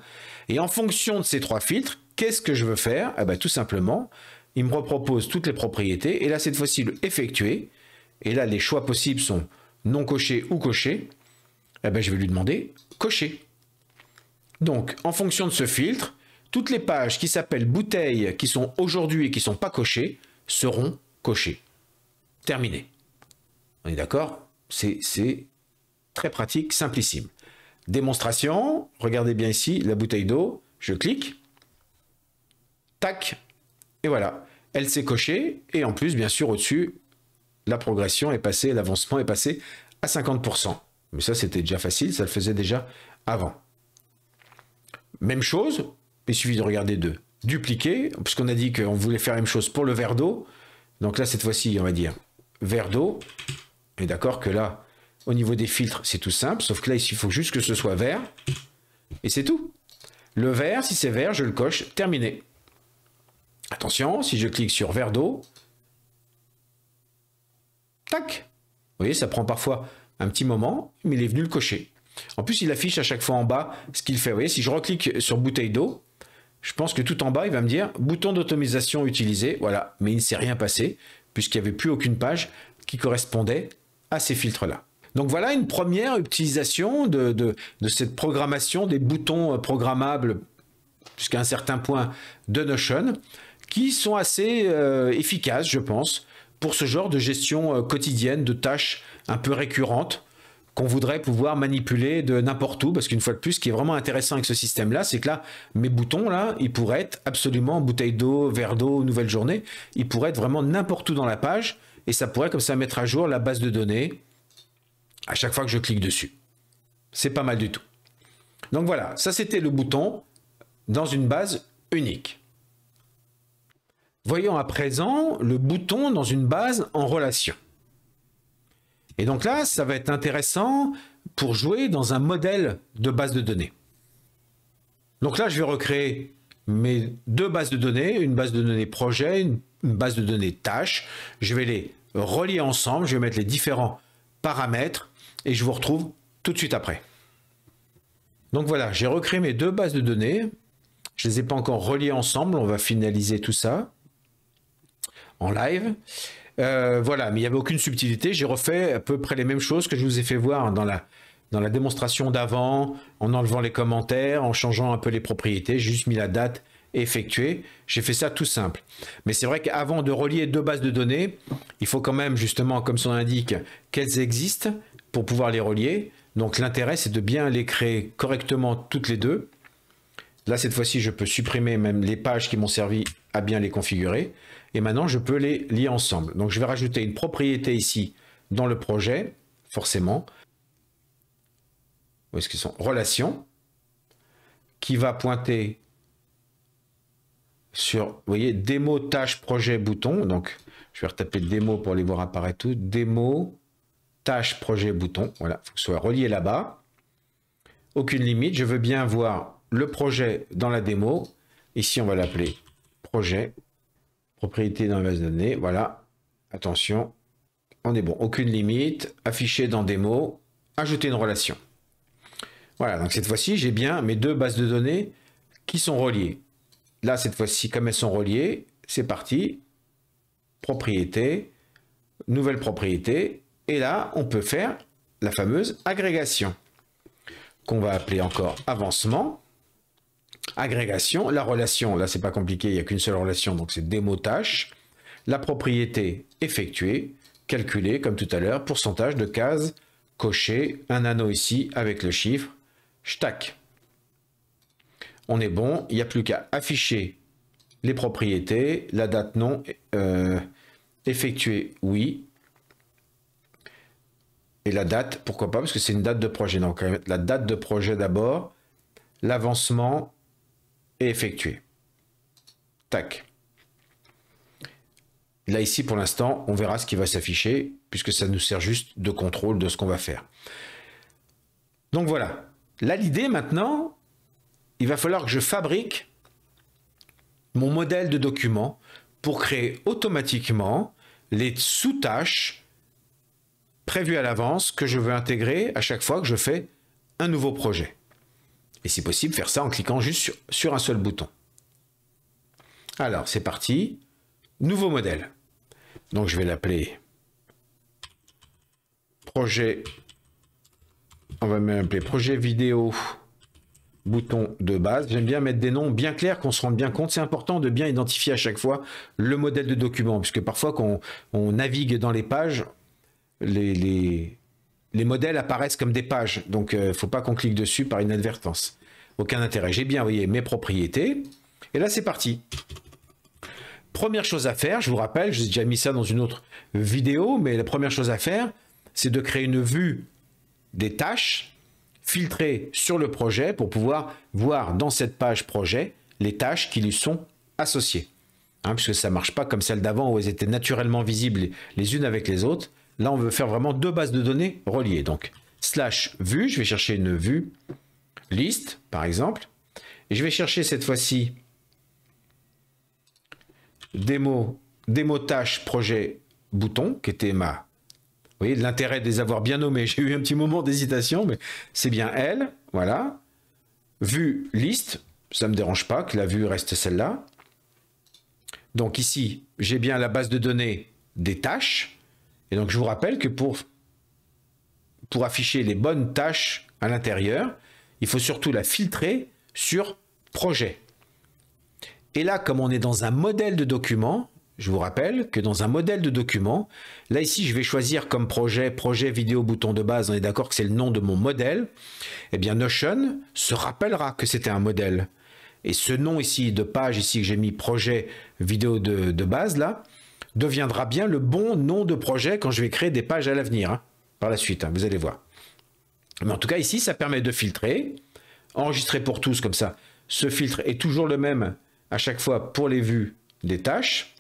S1: et en fonction de ces 3 filtres, qu'est-ce que je veux faire? Eh bien, tout simplement, il me repropose toutes les propriétés, et là, cette fois-ci, le effectué, et là, les choix possibles sont non coché ou coché, eh bien, je vais lui demander cocher. Donc, en fonction de ce filtre, toutes les pages qui s'appellent bouteilles, qui sont aujourd'hui et qui ne sont pas cochées, seront cochées. Terminé. On est d'accord? C'est très pratique, simplissime. Démonstration, regardez bien ici, la bouteille d'eau, je clique, tac, et voilà, elle s'est cochée, et en plus, bien sûr, au-dessus, la progression est passée, l'avancement est passé à 50%. Mais ça, c'était déjà facile, ça le faisait déjà avant. Même chose, il suffit de regarder deux. Dupliquer, puisqu'on a dit qu'on voulait faire la même chose pour le verre d'eau. Donc là, cette fois-ci, on va dire verre d'eau. Et d'accord que là, au niveau des filtres, c'est tout simple, sauf que là, il faut juste que ce soit vert. Et c'est tout. Le vert, si c'est vert, je le coche, terminé. Attention, si je clique sur verre d'eau, tac. Vous voyez, ça prend parfois un petit moment, mais il est venu le cocher. En plus, il affiche à chaque fois en bas ce qu'il fait. Vous voyez, si je reclique sur bouteille d'eau, je pense que tout en bas, il va me dire bouton d'automatisation utilisé. Voilà, mais il ne s'est rien passé puisqu'il n'y avait plus aucune page qui correspondait à ces filtres-là. Donc voilà une première utilisation de cette programmation des boutons programmables jusqu'à un certain point de Notion qui sont assez efficaces, je pense, pour ce genre de gestion quotidienne de tâches un peu récurrentes qu'on voudrait pouvoir manipuler de n'importe où, parce qu'une fois de plus, ce qui est vraiment intéressant avec ce système-là, c'est que là, mes boutons, là, ils pourraient être absolument bouteille d'eau, verre d'eau, nouvelle journée, ils pourraient être vraiment n'importe où dans la page, et ça pourrait comme ça mettre à jour la base de données à chaque fois que je clique dessus. C'est pas mal du tout. Donc voilà, ça c'était le bouton dans une base unique. Voyons à présent le bouton dans une base en relation. Et donc là, ça va être intéressant pour jouer dans un modèle de base de données. Donc là, je vais recréer mes deux bases de données, une base de données projet, une base de données tâche. Je vais les relier ensemble, je vais mettre les différents paramètres et je vous retrouve tout de suite après. Donc voilà, j'ai recréé mes deux bases de données. Je ne les ai pas encore reliées ensemble, on va finaliser tout ça en live. Voilà, mais il n'y avait aucune subtilité. J'ai refait à peu près les mêmes choses que je vous ai fait voir dans la démonstration d'avant, en enlevant les commentaires, en changeant un peu les propriétés. J'ai juste mis la date effectuée. J'ai fait ça tout simple. Mais c'est vrai qu'avant de relier deux bases de données, il faut quand même, justement, comme son nom l'indique, qu'elles existent pour pouvoir les relier. Donc l'intérêt, c'est de bien les créer correctement toutes les deux. Là, cette fois-ci, je peux supprimer même les pages qui m'ont servi à bien les configurer. Et maintenant, je peux les lier ensemble. Donc, je vais rajouter une propriété ici dans le projet, forcément. Où est-ce qu'ils sont? Relation, qui va pointer sur, vous voyez, démo, tâche, projet, bouton. Donc, je vais retaper démo pour les voir apparaître tout. Démo, tâche, projet, bouton. Voilà, il faut que ce soit relié là-bas. Aucune limite. Je veux bien voir le projet dans la démo. Ici, on va l'appeler projet. Propriété dans la base de données, voilà, attention, on est bon, aucune limite, affiché dans démo, ajouter une relation. Voilà, donc cette fois-ci, j'ai bien mes deux bases de données qui sont reliées. Là, cette fois-ci, comme elles sont reliées, c'est parti, propriété, nouvelle propriété, et là, on peut faire la fameuse agrégation, qu'on va appeler encore avancement. Agrégation, la relation, là c'est pas compliqué, il n'y a qu'une seule relation, donc c'est démo tâche. La propriété effectuée, calculée comme tout à l'heure, pourcentage de cases cochées, un anneau ici avec le chiffre, tac. On est bon, il n'y a plus qu'à afficher les propriétés, la date non, effectuée oui, et la date, pourquoi pas, parce que c'est une date de projet, donc la date de projet d'abord, l'avancement et effectué. Tac. Là, ici, pour l'instant, on verra ce qui va s'afficher, puisque ça nous sert juste de contrôle de ce qu'on va faire. Donc voilà. Là, l'idée maintenant, il va falloir que je fabrique mon modèle de document pour créer automatiquement les sous-tâches prévues à l'avance que je veux intégrer à chaque fois que je fais un nouveau projet. Et si possible, faire ça en cliquant juste sur un seul bouton. Alors, c'est parti. Nouveau modèle. Donc, je vais l'appeler projet. On va même l'appeler projet vidéo bouton de base. J'aime bien mettre des noms bien clairs, qu'on se rende bien compte. C'est important de bien identifier à chaque fois le modèle de document, puisque parfois, quand on navigue dans les pages, les les modèles apparaissent comme des pages. Donc, il ne faut pas qu'on clique dessus par inadvertance. Aucun intérêt. J'ai bien envoyé mes propriétés. Et là, c'est parti. Première chose à faire, je vous rappelle, j'ai déjà mis ça dans une autre vidéo, mais la première chose à faire, c'est de créer une vue des tâches filtrées sur le projet pour pouvoir voir dans cette page projet les tâches qui lui sont associées. Puisque ça ne marche pas comme celle d'avant où elles étaient naturellement visibles les unes avec les autres. Là, on veut faire vraiment deux bases de données reliées. Donc, slash vue, je vais chercher une vue liste, par exemple. Et je vais chercher cette fois-ci démo tâche projet bouton, qui était ma... Vous voyez, l'intérêt de les avoir bien nommés. J'ai eu un petit moment d'hésitation, mais c'est bien elle. Voilà. Vue liste, ça ne me dérange pas que la vue reste celle-là. Donc ici, j'ai bien la base de données des tâches. Et donc, je vous rappelle que pour afficher les bonnes tâches à l'intérieur, il faut surtout la filtrer sur projet. Et là, comme on est dans un modèle de document, je vous rappelle que dans un modèle de document, là ici, je vais choisir comme projet vidéo bouton de base, on est d'accord que c'est le nom de mon modèle, eh bien Notion se rappellera que c'était un modèle. Et ce nom ici de page, ici que j'ai mis projet vidéo de base, là, deviendra bien le bon nom de projet quand je vais créer des pages à l'avenir, par la suite, vous allez voir. Mais en tout cas, ici, ça permet de filtrer, enregistrer pour tous, comme ça. Ce filtre est toujours le même à chaque fois pour les vues des tâches.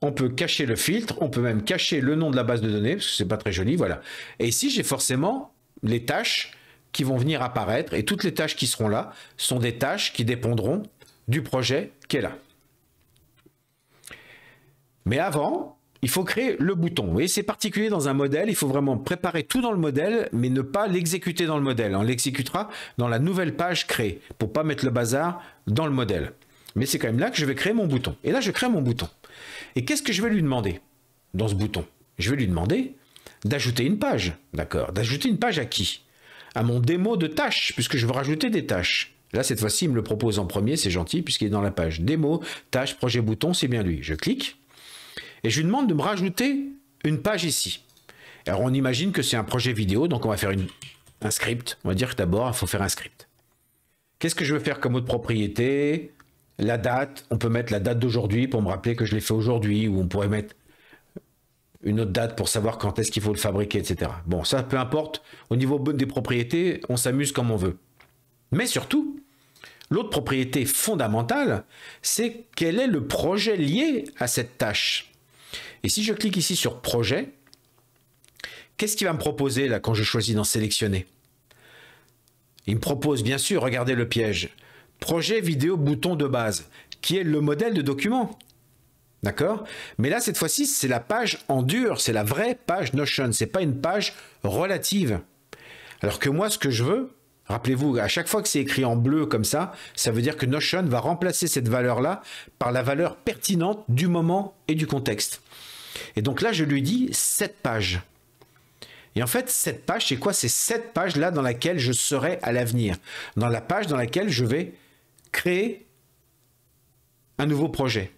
S1: On peut cacher le filtre, on peut même cacher le nom de la base de données, parce que c'est pas très joli, voilà. Et ici, j'ai forcément les tâches qui vont venir apparaître, et toutes les tâches qui seront là sont des tâches qui dépendront du projet qui est là. Mais avant, il faut créer le bouton. Vous voyez, c'est particulier dans un modèle, il faut vraiment préparer tout dans le modèle, mais ne pas l'exécuter dans le modèle. On l'exécutera dans la nouvelle page créée, pour ne pas mettre le bazar dans le modèle. Mais c'est quand même là que je vais créer mon bouton. Et là, je crée mon bouton. Et qu'est-ce que je vais lui demander dans ce bouton? Je vais lui demander d'ajouter une page. D'accord. D'ajouter une page à qui? À mon démo de tâches, puisque je veux rajouter des tâches. Là, cette fois-ci, il me le propose en premier, c'est gentil, puisqu'il est dans la page démo, tâche, projet, bouton, c'est bien lui. Je clique. Et je lui demande de me rajouter une page ici. Alors, on imagine que c'est un projet vidéo, donc on va faire un script. On va dire que d'abord, il faut faire un script. Qu'est-ce que je veux faire comme autre propriété? La date, on peut mettre la date d'aujourd'hui pour me rappeler que je l'ai fait aujourd'hui, ou on pourrait mettre une autre date pour savoir quand est-ce qu'il faut le fabriquer, etc. Bon, ça, peu importe. Au niveau des propriétés, on s'amuse comme on veut. Mais surtout, l'autre propriété fondamentale, c'est quel est le projet lié à cette tâche. Et si je clique ici sur projet, qu'est-ce qu'il va me proposer là quand je choisis d'en sélectionner? Il me propose bien sûr, regardez le piège, projet vidéo bouton de base, qui est le modèle de document. D'accord? Mais là, cette fois-ci, c'est la page en dur, c'est la vraie page Notion, c'est pas une page relative. Alors que moi, ce que je veux, rappelez-vous, à chaque fois que c'est écrit en bleu comme ça veut dire que Notion va remplacer cette valeur-là par la valeur pertinente du moment et du contexte. Et donc là, je lui dis cette page. Et en fait, cette page, c'est quoi? C'est cette page-là dans laquelle je serai à l'avenir. Dans la page dans laquelle je vais créer un nouveau projet.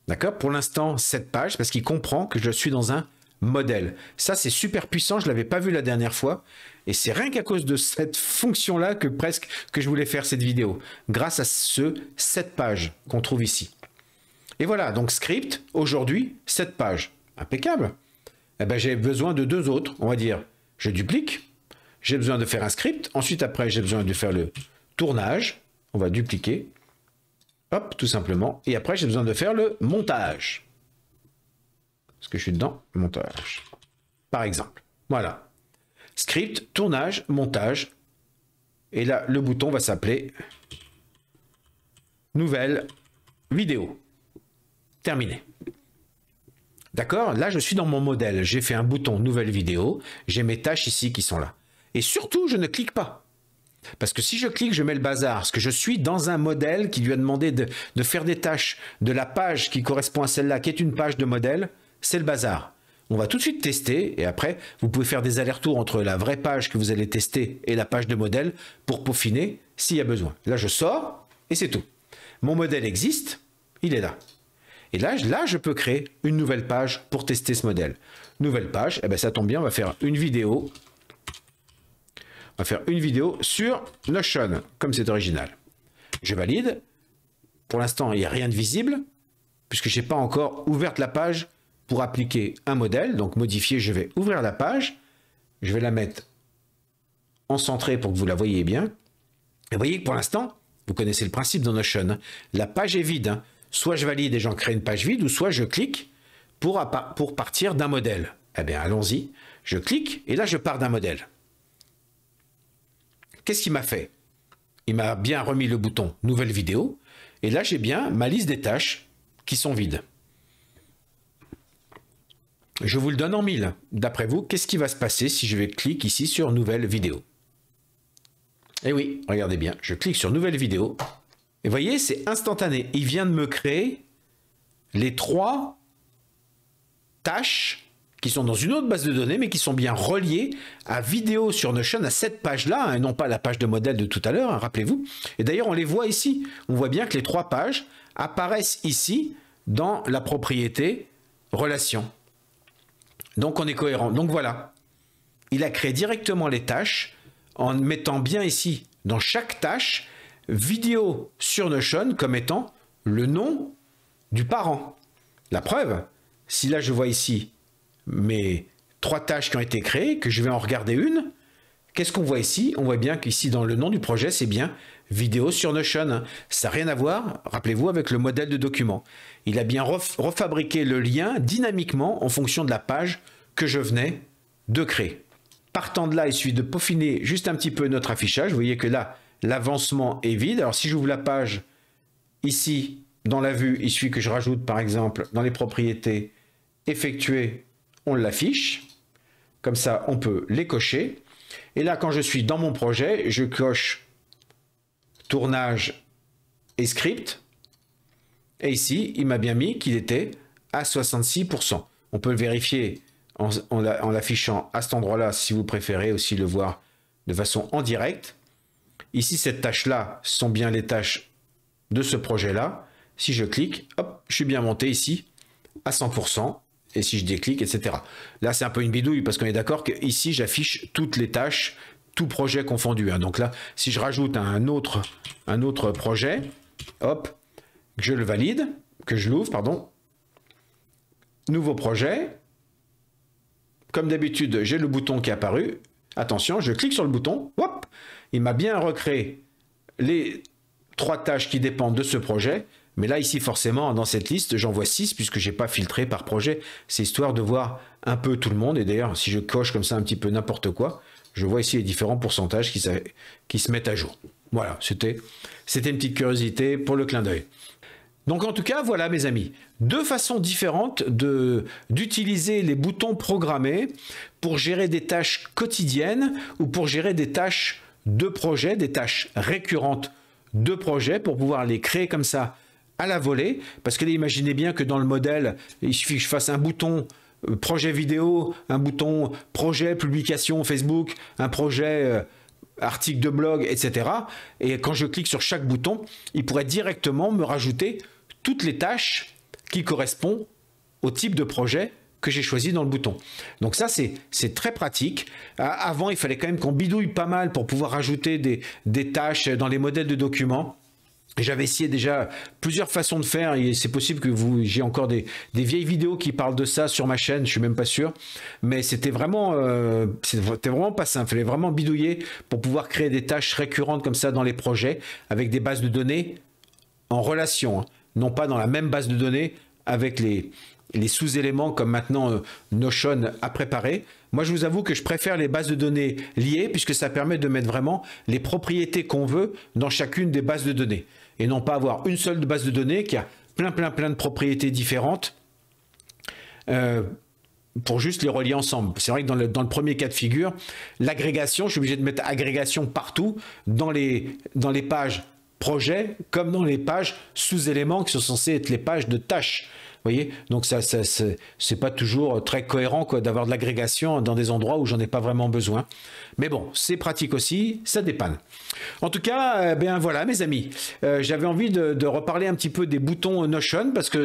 S1: D'accord? Pour l'instant, cette page, parce qu'il comprend que je suis dans un modèle. Ça, c'est super puissant, je ne l'avais pas vu la dernière fois. Et c'est rien qu'à cause de cette fonction-là que je voulais faire cette vidéo. Grâce à cette page qu'on trouve ici. Et voilà, donc script, aujourd'hui, cette page. Impeccable. Eh ben, j'ai besoin de deux autres. On va dire, je duplique. J'ai besoin de faire un script. Ensuite, après, j'ai besoin de faire le tournage. On va dupliquer. Hop, tout simplement. Et après, j'ai besoin de faire le montage. Parce que je suis dedans, montage. Par exemple. Voilà. Script, tournage, montage. Et là, le bouton va s'appeler nouvelle vidéo. Terminé. D'accord? Là, je suis dans mon modèle. J'ai fait un bouton nouvelle vidéo. J'ai mes tâches ici qui sont là. Et surtout, je ne clique pas. Parce que si je clique, je mets le bazar. Parce que je suis dans un modèle qui lui a demandé de faire des tâches de la page qui correspond à celle-là, qui est une page de modèle. C'est le bazar. On va tout de suite tester. Et après, vous pouvez faire des allers-retours entre la vraie page que vous allez tester et la page de modèle pour peaufiner s'il y a besoin. Là, je sors et c'est tout. Mon modèle existe. Il est là. Et là, je peux créer une nouvelle page pour tester ce modèle. Nouvelle page, eh ben ça tombe bien, on va faire une vidéo. On va faire une vidéo sur Notion, comme c'est original. Je valide. Pour l'instant, il n'y a rien de visible, puisque je n'ai pas encore ouvert la page pour appliquer un modèle. Donc, modifier, je vais ouvrir la page. Je vais la mettre en centré pour que vous la voyez bien. Et vous voyez que pour l'instant, vous connaissez le principe dans Notion. Hein, la page est vide. Hein. Soit je valide et j'en crée une page vide, ou soit je clique pour partir d'un modèle. Eh bien, allons-y. Je clique et là, je pars d'un modèle. Qu'est-ce qu'il m'a fait? Il m'a bien remis le bouton « Nouvelle vidéo ». Et là, j'ai bien ma liste des tâches qui sont vides. Je vous le donne en 1000. D'après vous, qu'est-ce qui va se passer si je vais cliquer ici sur « Nouvelle vidéo ». Eh oui, regardez bien, je clique sur « Nouvelle vidéo ». Et vous voyez, c'est instantané. Il vient de me créer les 3 tâches qui sont dans une autre base de données, mais qui sont bien reliées à vidéo sur Notion, à cette page-là, et non pas la page de modèle de tout à l'heure, hein, rappelez-vous. Et d'ailleurs, on les voit ici. On voit bien que les 3 pages apparaissent ici dans la propriété relation. Donc, on est cohérent. Donc, voilà. Il a créé directement les tâches en mettant bien ici, dans chaque tâche, vidéo sur Notion comme étant le nom du parent. La preuve, si là, je vois ici mes 3 tâches qui ont été créées, que je vais en regarder une, qu'est-ce qu'on voit ici? On voit bien qu'ici, dans le nom du projet, c'est bien vidéo sur Notion. Ça n'a rien à voir, rappelez-vous, avec le modèle de document. Il a bien refabriqué le lien dynamiquement en fonction de la page que je venais de créer. Partant de là, il suffit de peaufiner juste un petit peu notre affichage. Vous voyez que là, l'avancement est vide. Alors, si j'ouvre la page ici, dans la vue, il suffit que je rajoute, par exemple, dans les propriétés, effectuer, on l'affiche. Comme ça, on peut les cocher. Et là, quand je suis dans mon projet, je coche tournage et script. Et ici, il m'a bien mis qu'il était à 66%. On peut le vérifier en l'affichant à cet endroit-là, si vous préférez aussi le voir de façon en direct. Ici, cette tâche-là sont bien les tâches de ce projet-là. Si je clique, hop, je suis bien monté ici à 100%. Et si je déclique, etc. Là, c'est un peu une bidouille parce qu'on est d'accord qu'ici, j'affiche toutes les tâches, tout projet confondu. Hein. Donc là, si je rajoute un autre projet, hop, que je le valide, que je l'ouvre, pardon, nouveau projet. Comme d'habitude, j'ai le bouton qui est apparu. Attention, je clique sur le bouton, hop, il m'a bien recréé les 3 tâches qui dépendent de ce projet. Mais là, ici, forcément, dans cette liste, j'en vois 6 puisque je n'ai pas filtré par projet. C'est histoire de voir un peu tout le monde. Et d'ailleurs, si je coche comme ça un petit peu n'importe quoi, je vois ici les différents pourcentages qui se mettent à jour. Voilà, c'était une petite curiosité pour le clin d'œil. Donc, en tout cas, voilà, mes amis, 2 façons différentes d'utiliser les boutons programmés pour gérer des tâches quotidiennes ou pour gérer des tâches de projet, des tâches récurrentes de projet pour pouvoir les créer comme ça à la volée, parce que là, imaginez bien que dans le modèle, il suffit que je fasse un bouton projet vidéo, un bouton projet publication Facebook, un projet article de blog, etc. Et quand je clique sur chaque bouton, il pourrait directement me rajouter toutes les tâches qui correspondent au type de projet que j'ai choisi dans le bouton. Donc ça, c'est très pratique. Avant, il fallait quand même qu'on bidouille pas mal pour pouvoir rajouter des tâches dans les modèles de documents. J'avais essayé déjà plusieurs façons de faire et c'est possible que j'ai encore des vieilles vidéos qui parlent de ça sur ma chaîne, je suis même pas sûr. Mais c'était vraiment pas simple. Il fallait vraiment bidouiller pour pouvoir créer des tâches récurrentes comme ça dans les projets avec des bases de données en relation, hein, non pas dans la même base de données avec les sous-éléments comme maintenant Notion a préparé. Moi, je vous avoue que je préfère les bases de données liées puisque ça permet de mettre vraiment les propriétés qu'on veut dans chacune des bases de données et non pas avoir une seule base de données qui a plein de propriétés différentes pour juste les relier ensemble. C'est vrai que dans le premier cas de figure, l'agrégation, je suis obligé de mettre agrégation partout dans les pages projet comme dans les pages sous-éléments qui sont censées être les pages de tâches. voyez, donc c'est pas toujours très cohérent d'avoir de l'agrégation dans des endroits où j'en ai pas vraiment besoin. Mais bon, c'est pratique aussi, ça dépanne. En tout cas, ben voilà mes amis, j'avais envie de reparler un petit peu des boutons Notion parce que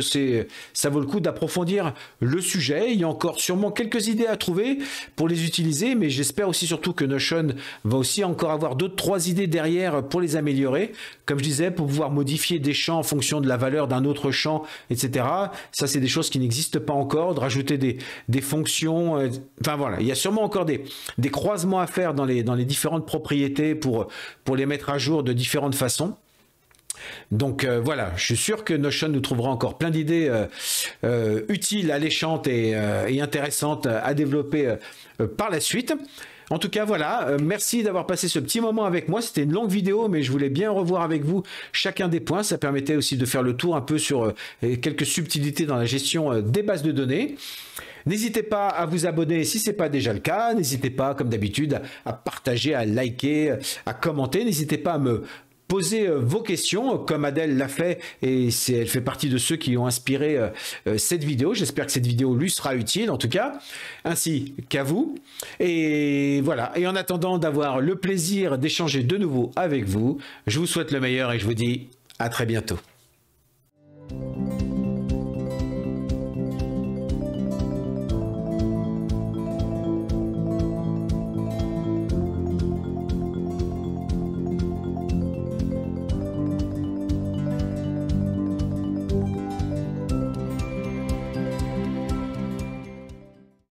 S1: ça vaut le coup d'approfondir le sujet. Il y a encore sûrement quelques idées à trouver pour les utiliser, mais j'espère aussi surtout que Notion va aussi encore avoir 2-3 idées derrière pour les améliorer. Comme je disais, pour pouvoir modifier des champs en fonction de la valeur d'un autre champ, etc. Ça, c'est des choses qui n'existent pas encore, de rajouter des fonctions. Enfin voilà, il y a sûrement encore des croisements à faire dans les différentes propriétés pour les mettre à jour de différentes façons. Donc voilà, je suis sûr que Notion nous trouvera encore plein d'idées utiles, alléchantes et intéressantes à développer par la suite. En tout cas, voilà, merci d'avoir passé ce petit moment avec moi. C'était une longue vidéo, mais je voulais bien revoir avec vous chacun des points. Ça permettait aussi de faire le tour un peu sur quelques subtilités dans la gestion des bases de données. N'hésitez pas à vous abonner si ce n'est pas déjà le cas. N'hésitez pas, comme d'habitude, à partager, à liker, à commenter. N'hésitez pas à me poser vos questions comme Adèle l'a fait et elle fait partie de ceux qui ont inspiré cette vidéo. J'espère que cette vidéo lui sera utile en tout cas, ainsi qu'à vous. Et voilà, et en attendant d'avoir le plaisir d'échanger de nouveau avec vous, je vous souhaite le meilleur et je vous dis à très bientôt.